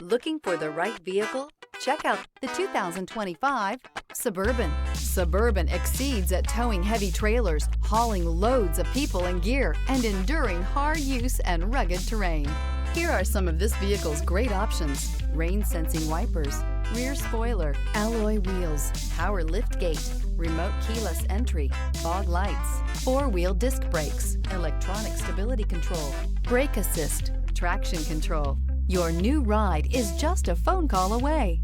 Looking for the right vehicle? Check out the 2025 Suburban. Suburban exceeds at towing heavy trailers, hauling loads of people and gear, and enduring hard use and rugged terrain. Here are some of this vehicle's great options: rain-sensing wipers, rear spoiler, alloy wheels, power liftgate, remote keyless entry, fog lights, four-wheel disc brakes, electronic stability control, brake assist, traction control. Your new ride is just a phone call away.